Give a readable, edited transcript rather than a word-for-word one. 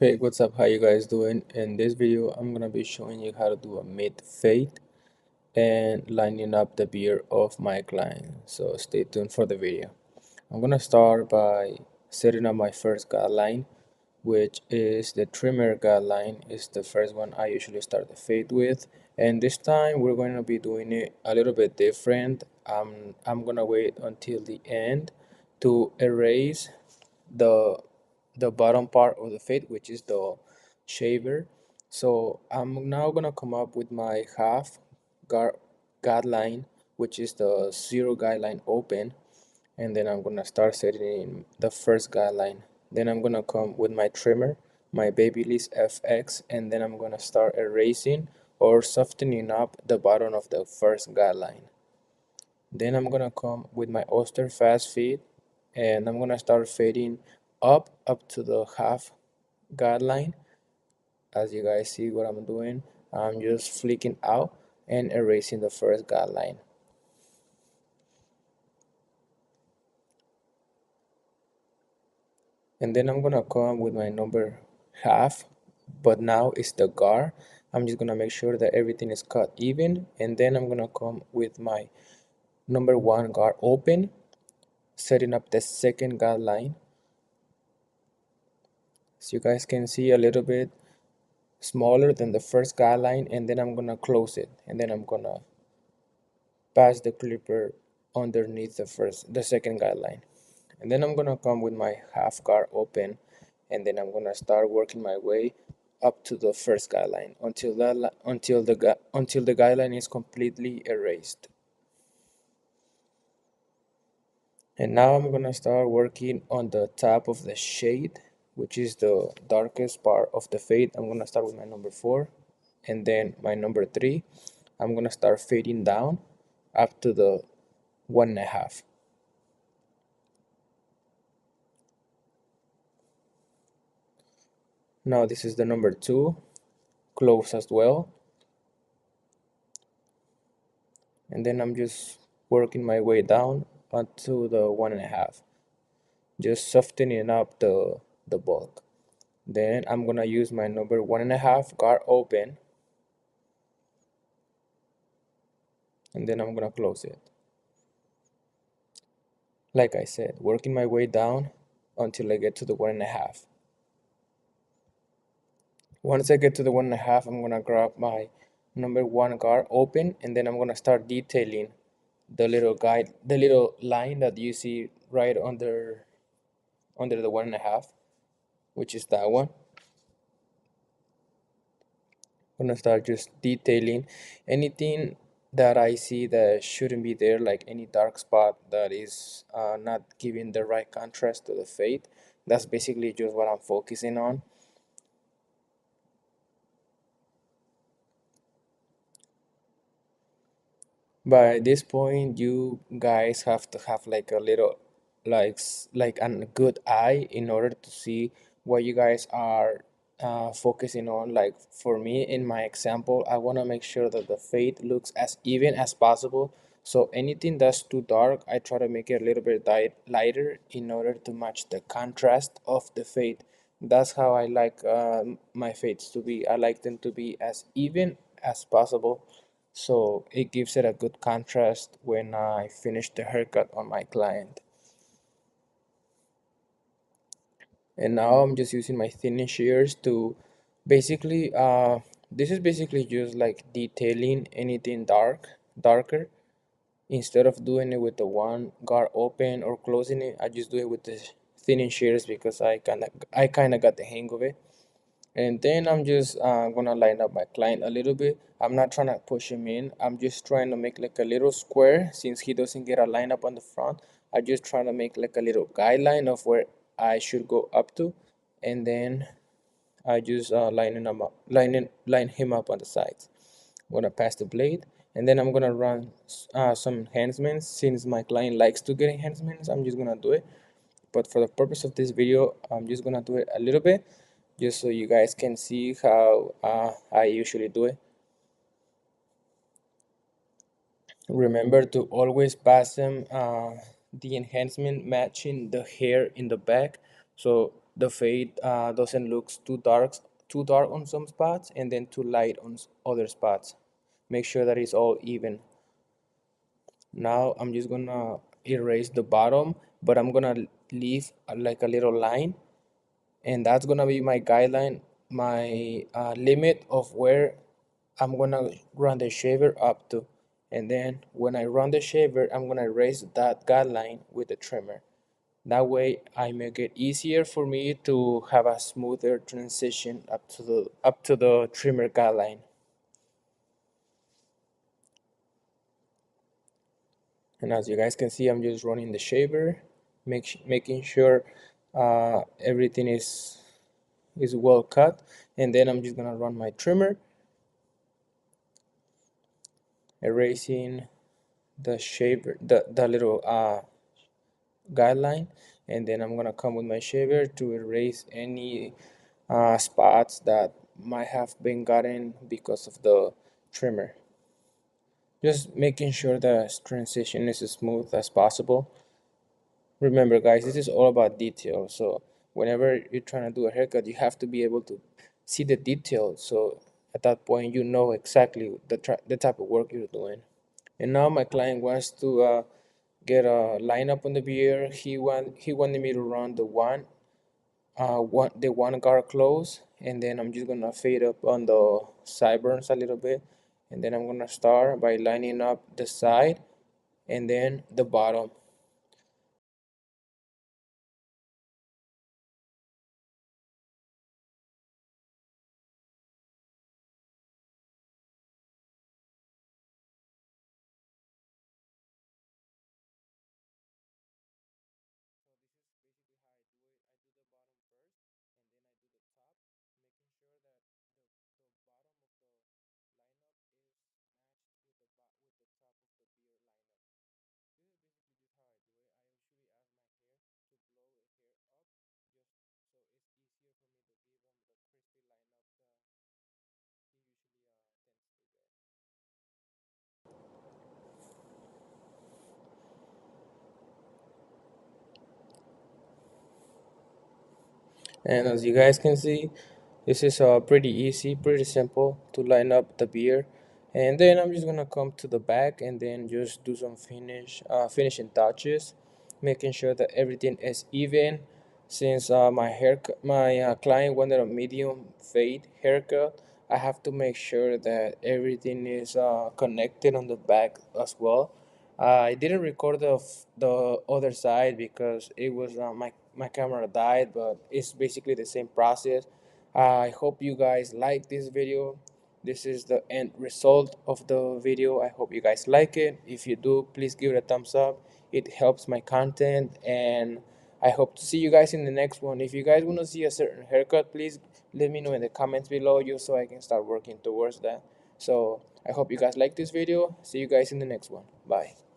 Hey, what's up? How you guys doing? In this video, I'm gonna be showing you how to do a mid fade and lining up the beard of my client. So stay tuned for the video. I'm gonna start by setting up my first guideline, which is the trimmer guideline. Is the first one I usually start the fade with, and this time we're going to be doing it a little bit different. I'm gonna wait until the end to erase the the bottom part of the fade, which is the shaver. So I'm now gonna come up with my half guideline, which is the zero guideline open, and then I'm gonna start setting in the first guideline. Then I'm gonna come with my trimmer, my Babyliss FX, and then I'm gonna start erasing or softening up the bottom of the first guideline. Then I'm gonna come with my Oster fast feed, and I'm gonna start fading up to the half guideline. As you guys see what I'm doing, I'm just flicking out and erasing the first guideline. And then I'm gonna come with my number half, but now it's the guard. I'm just gonna make sure that everything is cut even, and then I'm gonna come with my number one guard open, setting up the second guideline. So you guys can see a little bit smaller than the first guideline, and then I'm gonna close it, and then I'm gonna pass the clipper underneath the second guideline, and then I'm gonna come with my half guard open, and then I'm gonna start working my way up to the first guideline until the guideline is completely erased. And now I'm gonna start working on the top of the shade, which is the darkest part of the fade. I'm gonna start with my number 4 and then my number 3. I'm gonna start fading down up to the 1.5. Now this is the number 2, close as well. And then I'm just working my way down onto the 1.5, just softening up the bulk. Then I'm gonna use my number 1.5 guard open, and then I'm gonna close it. Like I said, working my way down until I get to the 1.5. Once I get to the 1.5, I'm gonna grab my number 1 guard open, and then I'm gonna start detailing the little line that you see right under the 1.5, which is that one. I'm gonna start just detailing anything that I see that shouldn't be there, like any dark spot that is not giving the right contrast to the fade. That's basically just what I'm focusing on. By this point, you guys have to have like a little, like a good eye in order to see what you guys are focusing on. Like for me, in my example, I want to make sure that the fade looks as even as possible. So anything that's too dark, I try to make it a little bit lighter in order to match the contrast of the fade. That's how I like my fades to be. I like them to be as even as possible, so it gives it a good contrast when I finish the haircut on my client. And now I'm just using my thinning shears to basically this is basically just like detailing anything darker. Instead of doing it with the one guard open or closing it, I just do it with the thinning shears because I kind of got the hang of it. And then I'm just gonna line up my client a little bit. I'm not trying to push him in, I'm just trying to make like a little square. Since he doesn't get a line up on the front, I just trying to make like a little guideline of where I should go up to, and then I just line him up on the sides. I'm gonna pass the blade, and then I'm gonna run some enhancements. Since my client likes to get enhancements, I'm just gonna do it, but for the purpose of this video, I'm just gonna do it a little bit, just so you guys can see how I usually do it. Remember to always pass them the enhancement matching the hair in the back, so the fade doesn't look too dark on some spots and then too light on other spots. Make sure that it's all even. Now I'm just gonna erase the bottom, but I'm gonna leave like a little line, and that's gonna be my guideline, my limit of where I'm gonna run the shaver up to. And then when I run the shaver, I'm gonna erase that guideline with the trimmer. That way I make it easier for me to have a smoother transition up to the trimmer guideline. And as you guys can see, I'm just running the shaver, making sure everything is well cut, and then I'm just gonna run my trimmer, erasing the shaver, the little guideline, and then I'm gonna come with my shaver to erase any spots that might have been gotten because of the trimmer. Just making sure the transition is as smooth as possible. Remember, guys, this is all about detail. So whenever you're trying to do a haircut, you have to be able to see the detail. So at that point, you know exactly the type of work you're doing. And now my client wants to get a lineup on the beard. He wanted me to run the one guard close, and then I'm just gonna fade up on the sideburns a little bit, and then I'm gonna start by lining up the side and then the bottom. And as you guys can see, this is pretty easy, pretty simple to line up the beard. And then I'm just gonna come to the back and then just do some finishing touches, making sure that everything is even. Since my client wanted a medium fade haircut, I have to make sure that everything is connected on the back as well. I didn't record the other side because it was my camera died, but it's basically the same process. I hope you guys like this video. This is the end result of the video. I hope you guys like it. If you do, please give it a thumbs up. It helps my content, and I hope to see you guys in the next one. If you guys want to see a certain haircut, please let me know in the comments below just so I can start working towards that. So I hope you guys like this video. See you guys in the next one. Bye.